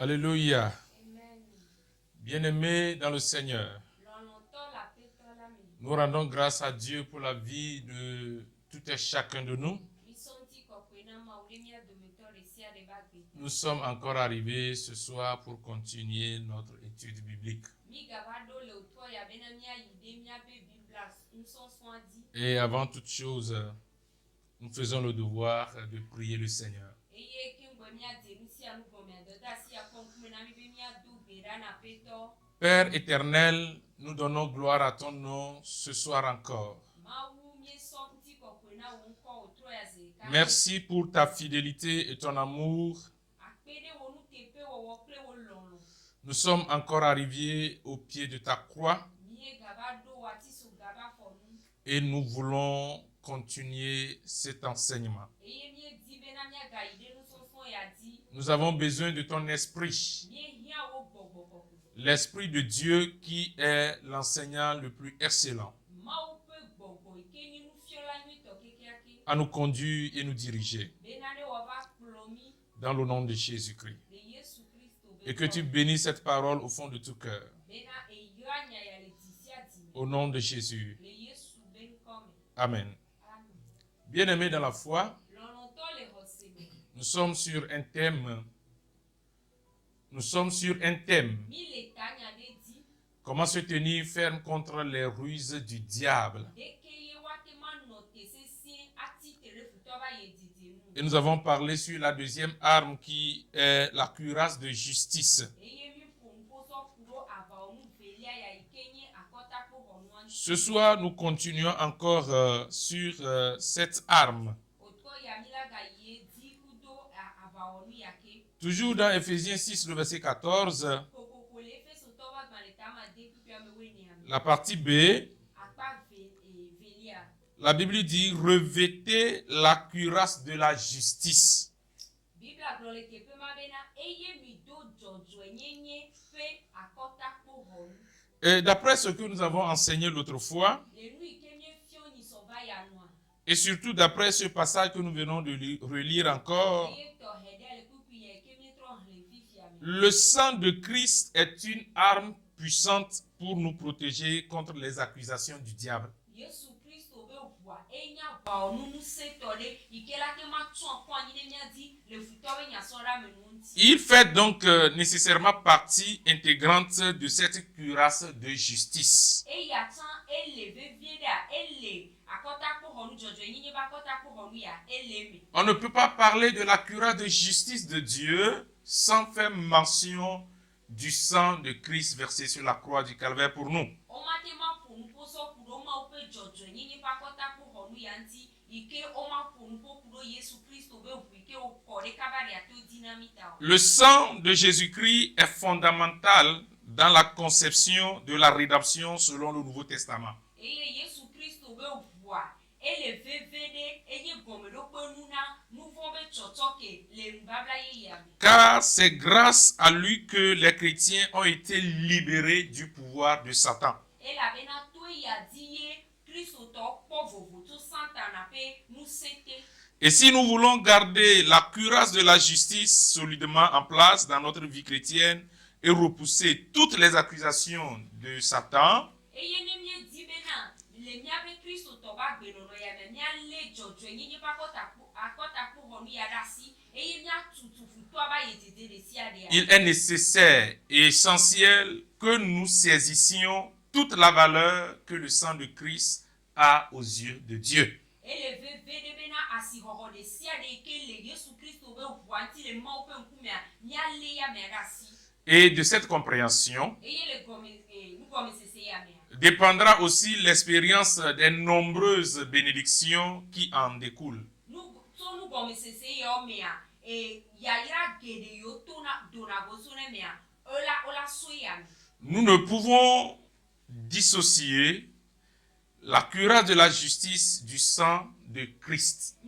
Alléluia. Bien-aimés dans le Seigneur, nous rendons grâce à Dieu pour la vie de tout et chacun de nous. Nous sommes encore arrivés ce soir pour continuer notre étude biblique. Et avant toute chose, nous faisons le devoir de prier le Seigneur. Père éternel, nous donnons gloire à ton nom ce soir encore. Merci pour ta fidélité et ton amour. Nous sommes encore arrivés au pied de ta croix et nous voulons continuer cet enseignement. Nous avons besoin de ton esprit, l'esprit de Dieu qui est l'enseignant le plus excellent, à nous conduire et nous diriger dans le nom de Jésus-Christ. Et que tu bénisses cette parole au fond de tout cœur. Au nom de Jésus. Amen. Bien-aimés dans la foi, nous sommes sur un thème. Comment se tenir ferme contre les ruses du diable. Et nous avons parlé sur la deuxième arme qui est la cuirasse de justice. Ce soir, nous continuons encore sur cette arme. Toujours dans Ephésiens 6, le verset 14, la partie B, la Bible dit « Revêtez la cuirasse de la justice ». Et d'après ce que nous avons enseigné l'autre fois, et surtout d'après ce passage que nous venons de relire encore, le sang de Christ est une arme puissante pour nous protéger contre les accusations du diable. Il fait donc nécessairement partie intégrante de cette cuirasse de justice. On ne peut pas parler de la cuirasse de justice de Dieu sans faire mention du sang de Christ versé sur la croix du Calvaire pour nous. Le sang de Jésus-Christ est fondamental dans la conception de la rédemption selon le Nouveau Testament. Car c'est grâce à lui que les chrétiens ont été libérés du pouvoir de Satan. Et si nous voulons garder la cuirasse de la justice solidement en place dans notre vie chrétienne et repousser toutes les accusations de Satan, il est nécessaire et essentiel que nous saisissions toute la valeur que le sang de Christ a aux yeux de Dieu. Et de cette compréhension dépendra aussi l'expérience des nombreuses bénédictions qui en découlent. Nous ne pouvons dissocier la cuirasse de la justice du sang de Christ.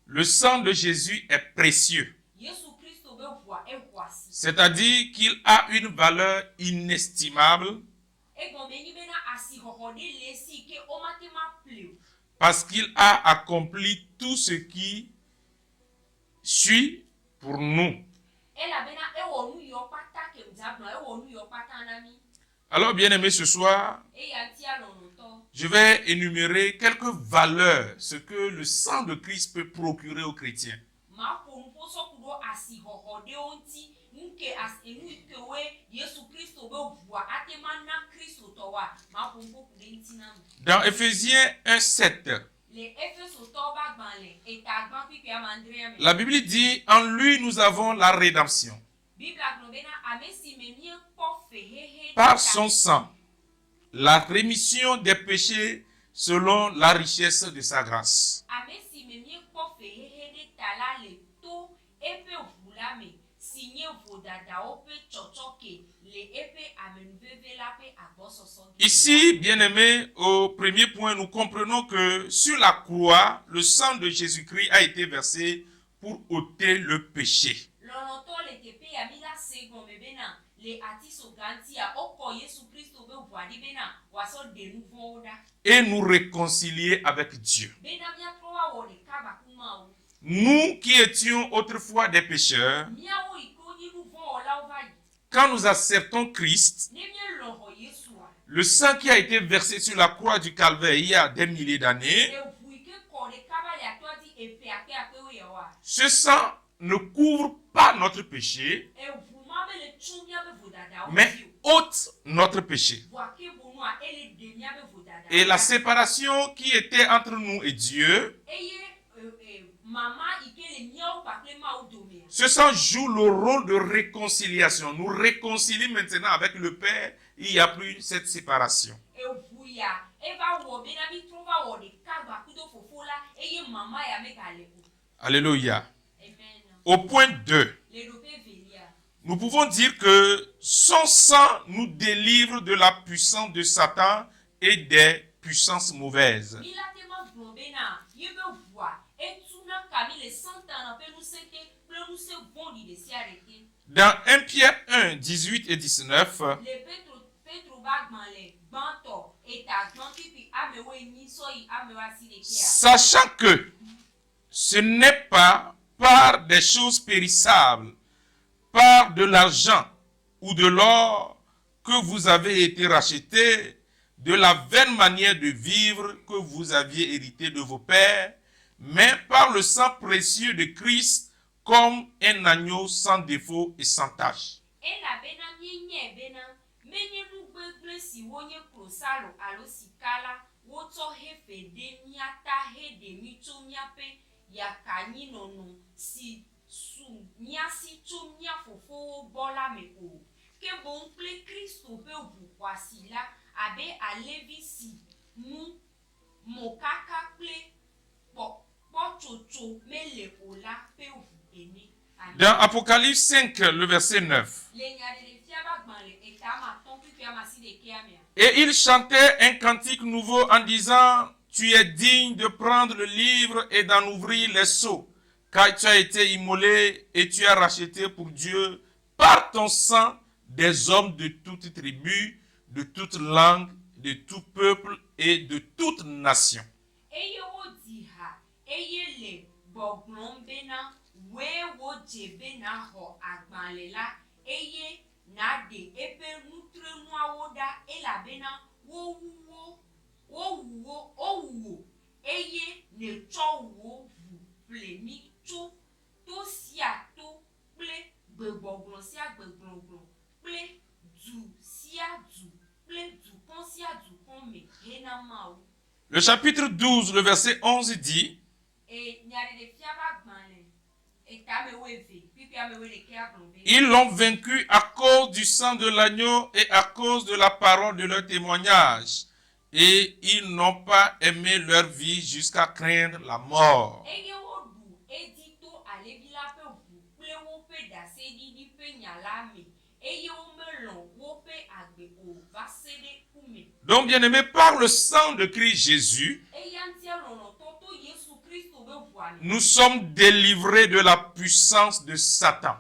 Le sang de Jésus est précieux. C'est-à-dire qu'il a une valeur inestimable parce qu'il a accompli tout ce qui suit pour nous. Alors, bien-aimés, ce soir, je vais énumérer quelques valeurs, ce que le sang de Christ peut procurer aux chrétiens. Dans Éphésiens 1:7, la Bible dit, en lui nous avons la rédemption. Par son sang, la rémission des péchés selon la richesse de sa grâce. Ici, bien-aimés, au premier point, nous comprenons que sur la croix, le sang de Jésus-Christ a été versé pour ôter le péché. Et nous réconcilier avec Dieu. Nous qui étions autrefois des pécheurs, quand nous acceptons Christ, le sang qui a été versé sur la croix du Calvaire il y a des milliers d'années, ce sang ne couvre pas notre péché, mais ôte notre péché. Et la séparation qui était entre nous et Dieu, ce sang joue le rôle de réconciliation. Nous réconcilions maintenant avec le Père. Il n'y a plus cette séparation. Alléluia. Au point 2, nous pouvons dire que son sang nous délivre de la puissance de Satan et des puissances mauvaises. Dans 1 Pierre 1, 18 et 19, sachant que ce n'est pas par des choses périssables, par de l'argent ou de l'or que vous avez été rachetés de la vaine manière de vivre que vous aviez hérité de vos pères, mais par le sang précieux de Christ comme un agneau sans défaut et sans tache. Dans Apocalypse 5, le verset 9. Et il chantait un cantique nouveau en disant, tu es digne de prendre le livre et d'en ouvrir les sceaux, car tu as été immolé et tu as racheté pour Dieu par ton sang des hommes de toute tribu, de toute langue, de tout peuple et de toute nation. Le chapitre 12, le verset 11 dit, ils l'ont vaincu à cause du sang de l'agneau et à cause de la parole de leur témoignage. Et ils n'ont pas aimé leur vie jusqu'à craindre la mort. Donc, bien-aimés, par le sang de Christ Jésus, nous sommes délivrés de la puissance de Satan.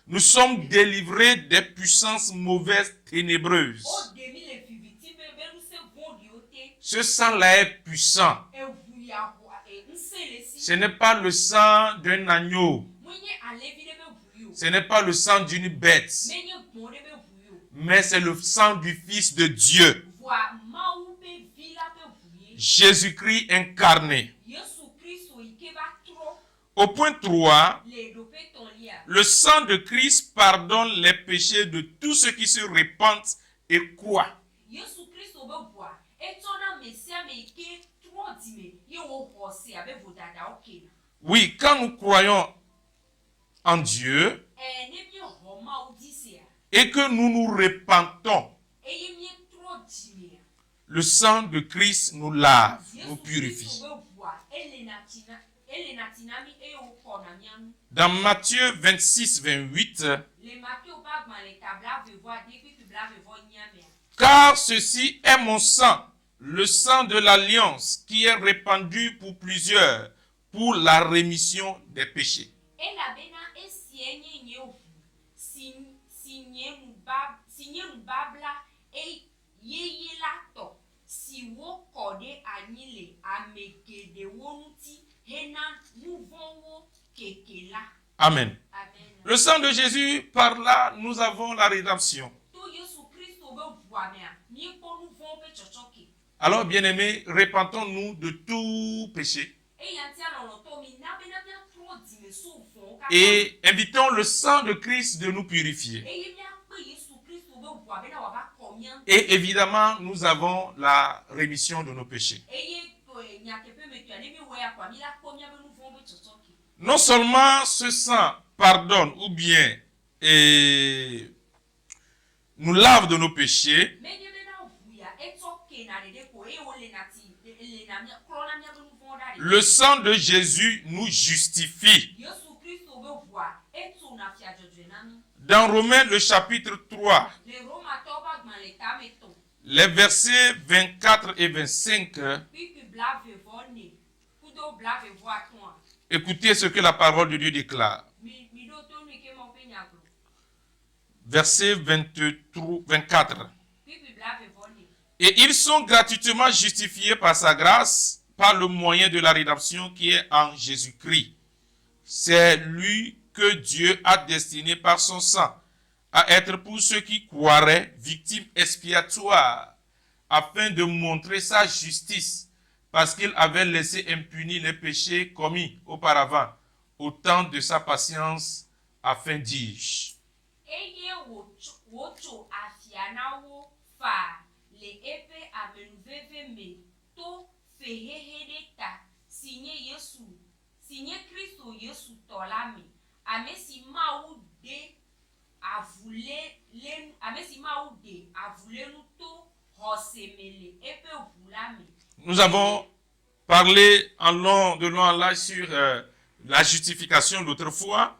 Nous sommes délivrés des puissances mauvaises, ténébreuses. Ce sang-là est puissant. Ce n'est pas le sang d'un agneau. Ce n'est pas le sang d'une bête. Mais c'est le sang du Fils de Dieu. Jésus-Christ incarné. Au point 3, le sang de Christ pardonne les péchés de tous ceux qui se repentent et croient. Oui, quand nous croyons en Dieu et que nous nous repentons, le sang de Christ nous lave, nous purifie. Dans Matthieu 26, 28, car ceci est mon sang, le sang de l'alliance qui est répandu pour plusieurs, pour la rémission des péchés. Amen. Le sang de Jésus, par là, nous avons la rédemption. Alors, bien-aimés, repentons-nous de tout péché. Et invitons le sang de Christ de nous purifier. Et évidemment, nous avons la rémission de nos péchés. Non seulement ce sang pardonne ou bien nous lave de nos péchés, le sang de Jésus nous justifie. Dans Romains le chapitre 3, les versets 24 et 25, écoutez ce que la parole de Dieu déclare. Verset 24. Et ils sont gratuitement justifiés par sa grâce, par le moyen de la rédemption qui est en Jésus-Christ. C'est lui que Dieu a destiné par son sang à être pour ceux qui croiraient victime expiatoire, afin de montrer sa justice, parce qu'il avait laissé impunis les péchés commis auparavant, au temps de sa patience, afin dis-je. Nous avons parlé en long, de long en large sur la justification l'autre fois.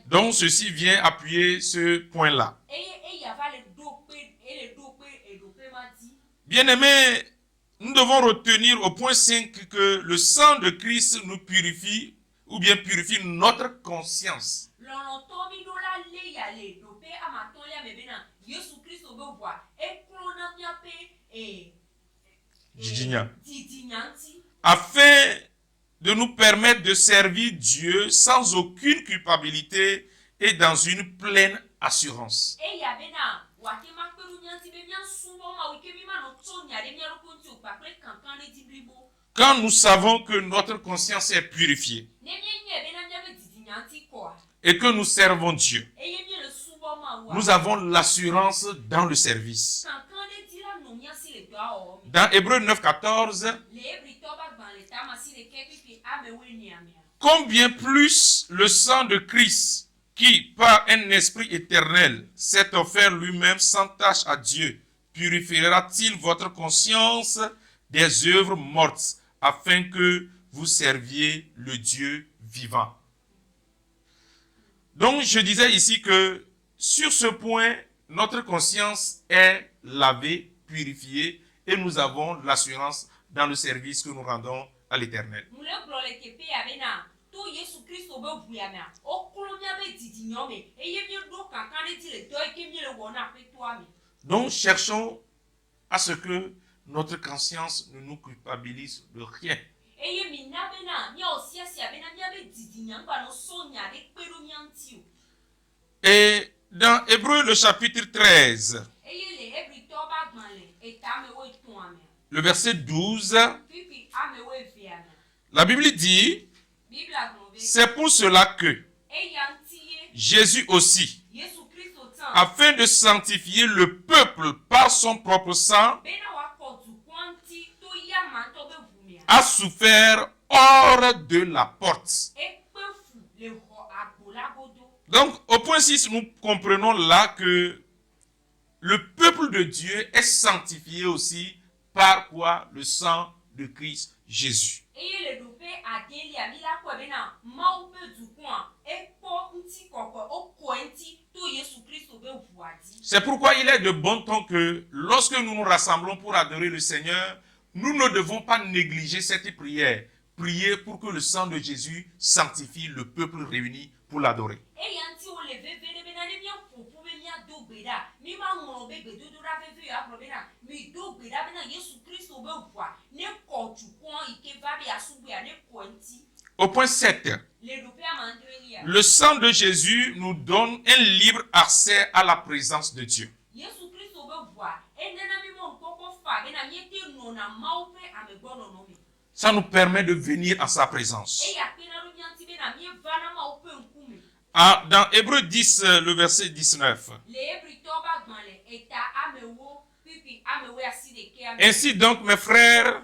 Donc ceci vient appuyer ce point-là. Bien-aimés, nous devons retenir au point 5 que le sang de Christ nous purifie ou bien purifie notre conscience. Afin de nous permettre de servir Dieu sans aucune culpabilité et dans une pleine assurance. Quand nous savons que notre conscience est purifiée et que nous servons Dieu, nous avons l'assurance dans le service. Dans Hébreux 9, 14, combien plus le sang de Christ, qui par un esprit éternel s'est offert lui-même sans tache à Dieu, purifiera-t-il votre conscience des œuvres mortes, afin que vous serviez le Dieu vivant. Donc je disais ici que sur ce point, notre conscience est lavée, purifiée, et nous avons l'assurance dans le service que nous rendons à l'Éternel. Donc cherchons à ce que notre conscience ne nous culpabilise de rien. Et dans Hébreux le chapitre 13, le verset 12, la Bible dit, c'est pour cela que Jésus aussi, afin de sanctifier le peuple par son propre sang, a souffert hors de la porte. Donc, au point 6, nous comprenons là que le peuple de Dieu est sanctifié aussi par quoi? Le sang de Christ Jésus. C'est pourquoi il est de bon ton que lorsque nous nous rassemblons pour adorer le Seigneur, nous ne devons pas négliger cette prière. Prier pour que le sang de Jésus sanctifie le peuple réuni pour l'adorer. Au point 7, le sang de Jésus nous donne un libre accès à la présence de Dieu. Ça nous permet de venir à sa présence. Dans Hébreux 10, le verset 19. Ainsi donc, mes frères,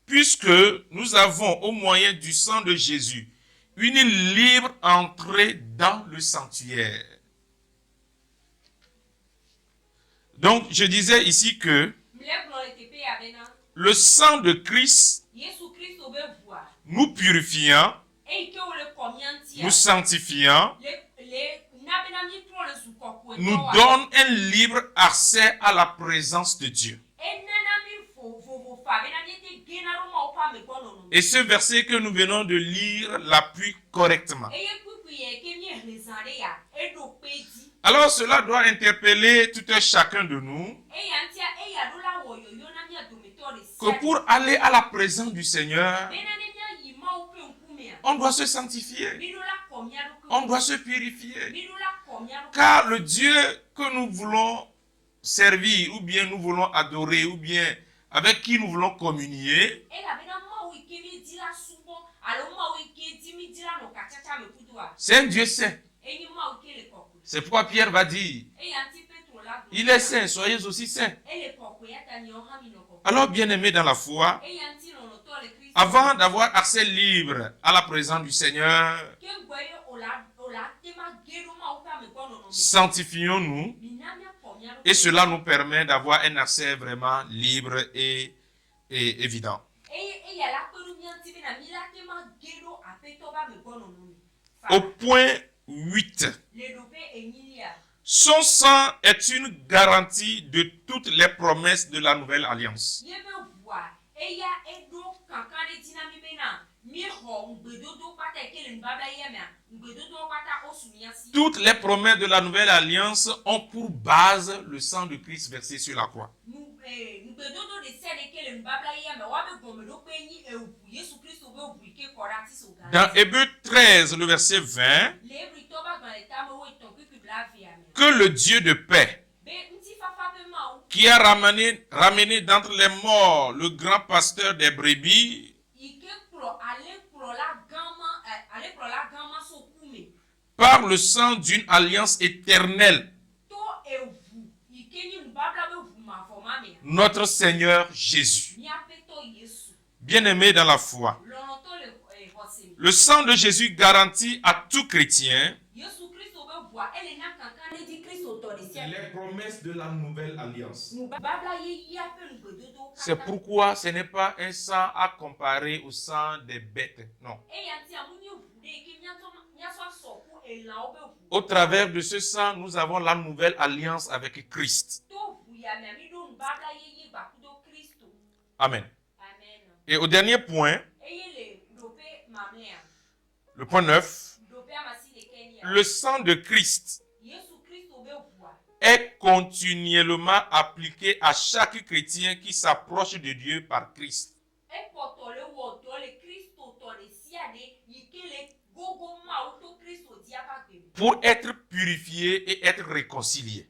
puisque nous avons au moyen du sang de Jésus une libre entrée dans le sanctuaire. Donc, je disais ici que le sang de Christ nous purifiant, nous sanctifiant, nous donne un libre accès à la présence de Dieu. Et ce verset que nous venons de lire l'appuie correctement. Alors cela doit interpeller tout un chacun de nous que pour aller à la présence du Seigneur, on doit se sanctifier, on doit se purifier. Car le Dieu que nous voulons servir, ou bien nous voulons adorer, ou bien avec qui nous voulons communier, c'est un Dieu saint. C'est pourquoi Pierre va dire, il est saint, soyez aussi saints. Alors, bien-aimés dans la foi, avant d'avoir accès libre à la présence du Seigneur, sanctifions-nous, et cela nous permet d'avoir un accès vraiment libre et évident. Au point 8, son sang est une garantie de toutes les promesses de la nouvelle alliance. Toutes les promesses de la nouvelle alliance ont pour base le sang de Christ versé sur la croix. Dans Hébreux 13, le verset 20, que le Dieu de paix, qui a ramené d'entre les morts le grand pasteur des brebis, par le sang d'une alliance éternelle, notre Seigneur Jésus. Bien-aimé dans la foi, le sang de Jésus garantit à tout chrétien les promesses de la nouvelle alliance. C'est pourquoi ce n'est pas un sang à comparer au sang des bêtes, non. Au travers de ce sang, nous avons la nouvelle alliance avec Christ. Amen. Et au dernier point, le point 9, le sang de Christ est continuellement appliquée à chaque chrétien qui s'approche de Dieu par Christ. Pour être purifié et être réconcilié.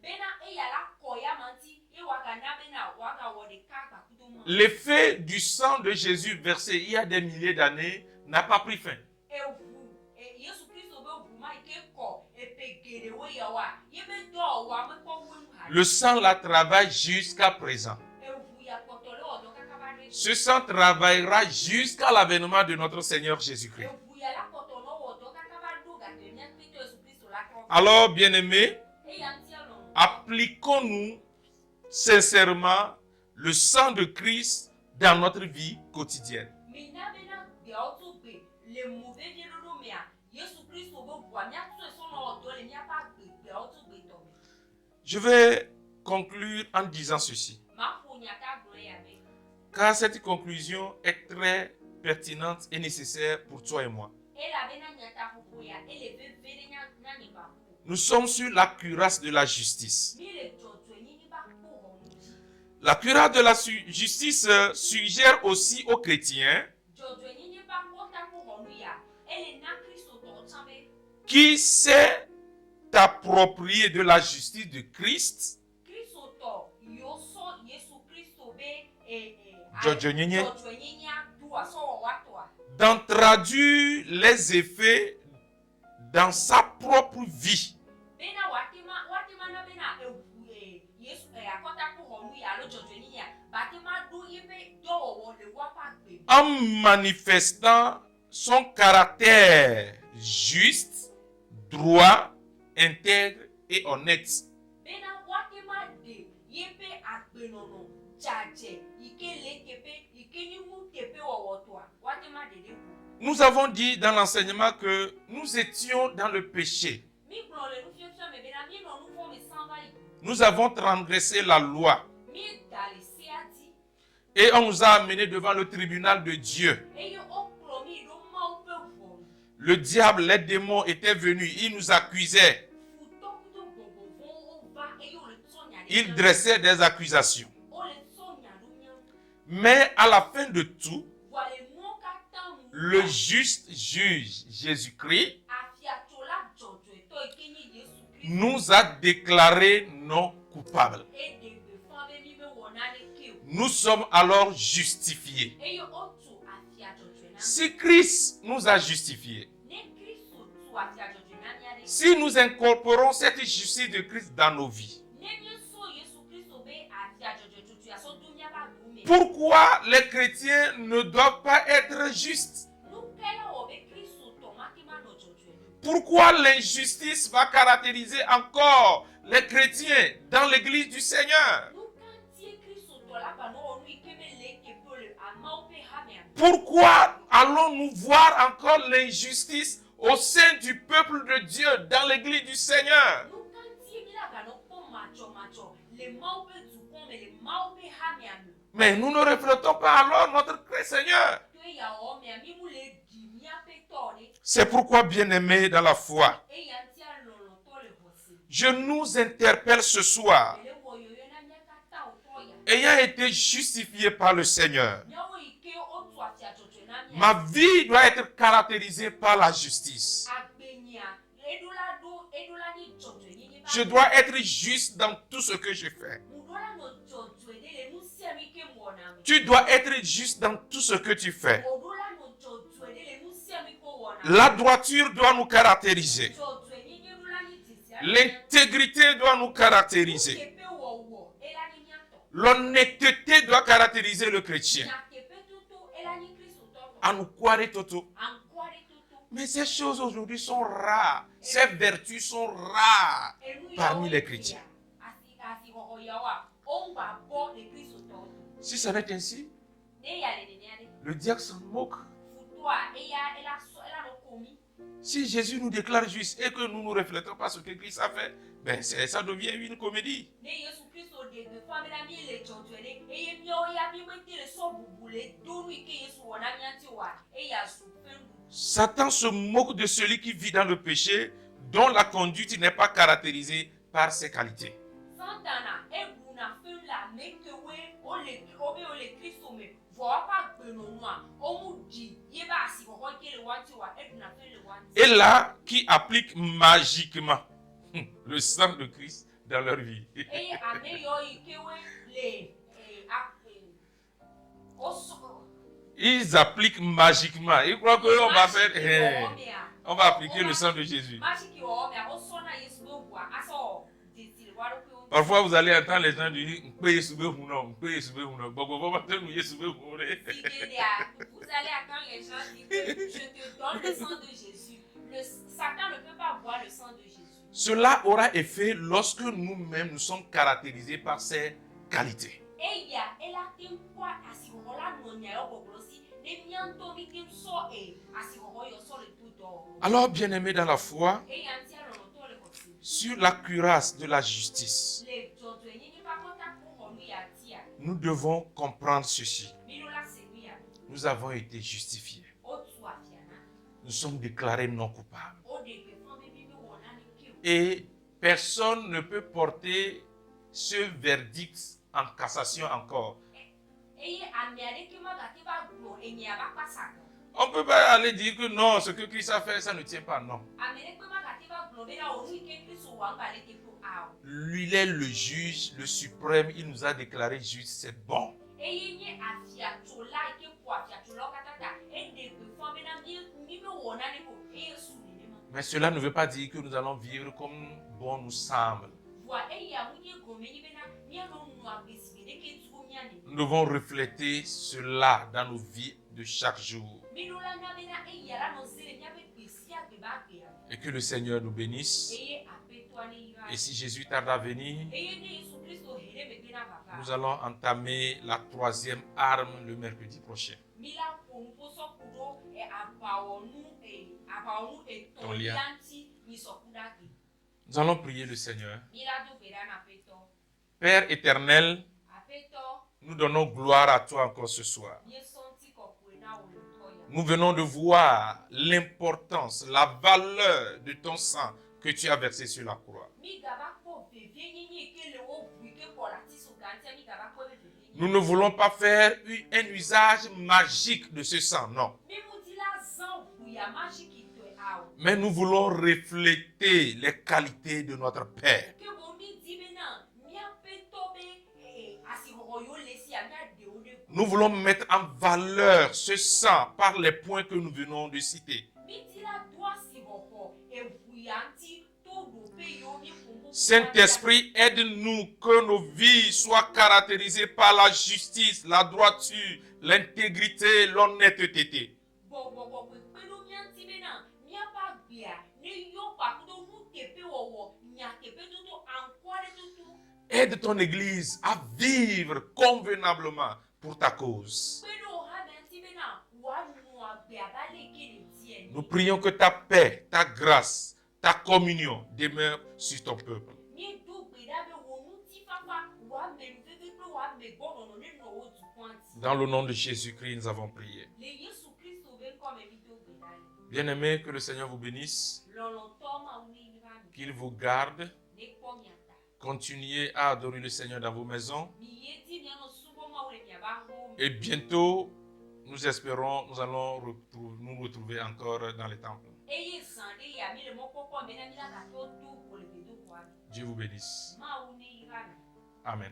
L'effet du sang de Jésus versé il y a des milliers d'années n'a pas pris fin. Le sang la travaille jusqu'à présent. Ce sang travaillera jusqu'à l'avènement de notre Seigneur Jésus-Christ. Alors, bien-aimés, appliquons-nous sincèrement le sang de Christ dans notre vie quotidienne. Je vais conclure en disant ceci, car cette conclusion est très pertinente et nécessaire pour toi et moi. Nous sommes sur la cuirasse de la justice. La cuirasse de la justice suggère aussi aux chrétiens qui sait t'approprier de la justice de Christ d'en traduire les effets dans sa propre vie. En manifestant son caractère juste, droit, intègre et honnête. Nous avons dit dans l'enseignement que nous étions dans le péché. Nous avons transgressé la loi. Et on nous a amenés devant le tribunal de Dieu. Le diable, les démons étaient venus, ils nous accusaient. Ils dressaient des accusations. Mais à la fin de tout, le juste juge Jésus-Christ nous a déclarés non coupables. Nous sommes alors justifiés. Si Christ nous a justifiés, si nous incorporons cette justice de Christ dans nos vies, pourquoi les chrétiens ne doivent pas être justes? Pourquoi l'injustice va caractériser encore les chrétiens dans l'église du Seigneur? Pourquoi allons-nous voir encore l'injustice au sein du peuple de Dieu dans l'église du Seigneur? Mais nous ne reflétons pas alors notre Seigneur. C'est pourquoi, bien-aimés dans la foi, je nous interpelle ce soir, ayant été justifié par le Seigneur. Ma vie doit être caractérisée par la justice. Je dois être juste dans tout ce que je fais. Tu dois être juste dans tout ce que tu fais. La droiture doit nous caractériser. L'intégrité doit nous caractériser. L'honnêteté doit caractériser le chrétien. Mais ces choses aujourd'hui sont rares. Ces vertus sont rares parmi les chrétiens. Si ce n'est ainsi, le diable s'en moque. Si Jésus nous déclare juste et que nous ne reflétons pas ce que Christ a fait, ben ça devient une comédie. Satan se moque de celui qui vit dans le péché, dont la conduite n'est pas caractérisée par ses qualités. Et là, qui appliquent magiquement le sang de Christ dans leur vie. Ils appliquent magiquement. Ils croient qu'on va faire... on va appliquer le sang de Jésus. Parfois, vous allez entendre les gens dire vous allez entendre les gens dire je te donne le sang de Jésus. Satan ne peut pas boire le sang de Jésus. Cela aura effet lorsque nous-mêmes nous sommes caractérisés par ces qualités. Alors, bien-aimés dans la foi, sur la cuirasse de la justice, nous devons comprendre ceci. Nous avons été justifiés. Nous sommes déclarés non coupables. Et personne ne peut porter ce verdict en cassation encore. On ne peut pas aller dire que non, ce que Christ a fait, ça ne tient pas, non. Lui, il est le juge, le suprême, il nous a déclaré juste, c'est bon. Mais cela ne veut pas dire que nous allons vivre comme bon nous semble. Nous devons refléter cela dans nos vies de chaque jour. Et que le Seigneur nous bénisse. Et si Jésus tarde à venir, nous allons entamer la 3e arme le mercredi prochain. Ton lien. Nous allons prier le Seigneur. Père éternel, nous donnons gloire à toi encore ce soir. Nous venons de voir l'importance, la valeur de ton sang que tu as versé sur la croix. Nous ne voulons pas faire un usage magique de ce sang, non. Mais nous voulons refléter les qualités de notre Père. Nous voulons mettre en valeur ce sang par les points que nous venons de citer. Saint-Esprit, aide-nous que nos vies soient caractérisées par la justice, la droiture, l'intégrité, l'honnêteté. Aide ton Église à vivre convenablement pour ta cause. Nous prions que ta paix, ta grâce, ta communion demeure sur ton peuple. Dans le nom de Jésus-Christ, nous avons prié. Bien-aimés, que le Seigneur vous bénisse, qu'il vous garde. Continuez à adorer le Seigneur dans vos maisons. Et bientôt, nous espérons, nous allons nous retrouver encore dans les temples. Dieu vous bénisse. Amen.